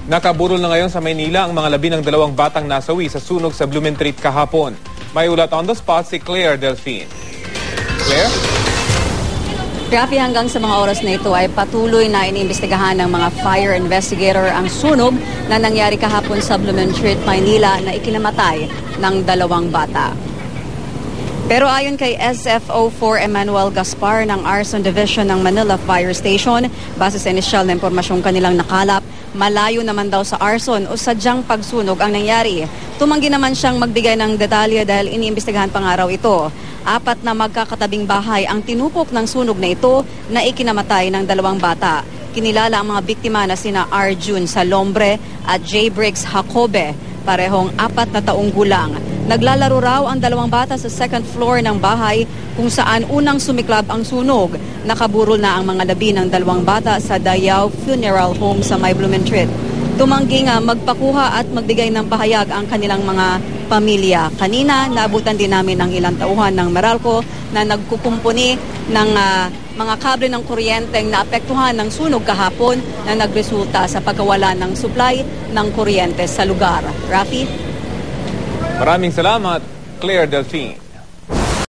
Nakaburol na ngayon sa Maynila ang mga 12 batang nasawi sa sunog sa Blumentritt kahapon. May ulat on the spot si Claire Delphine. Claire? Rafi, hanggang sa mga oras na ito ay patuloy na iniimbestigahan ng mga fire investigator ang sunog na nangyari kahapon sa Blumentritt, Maynila na ikinamatay ng 2 bata. Pero ayon kay SFO4 Emmanuel Gaspar ng Arson Division ng Manila Fire Station, base sa inisyal na impormasyong kanilang nakalap, malayo naman daw sa arson o sadyang pagsunog ang nangyari. Tumanggi naman siyang magbigay ng detalye dahil iniimbestigahan pa nga raw ito. 4 na magkakatabing bahay ang tinupok ng sunog na ito na ikinamatay ng 2 bata. Kinilala ang mga biktima na sina Arjun Salombre at J. Briggs Jacobe, parehong 4 na taong gulang. Naglalaro raw ang 2 bata sa second floor ng bahay kung saan unang sumiklab ang sunog. Nakaburol na ang mga labi ng 2 bata sa Dayao Funeral Home sa May Blumentritt. Tumanggi nga magpakuha at magbigay ng pahayag ang kanilang mga pamilya. Kanina, naabutan din namin ang ilang tauhan ng Meralco na nagkukumpuni ng mga kable ng kuryenteng naapektuhan ng sunog kahapon na nagresulta sa pagkawala ng supply ng kuryente sa lugar. Rafi? Maraming salamat, Claire Delphine.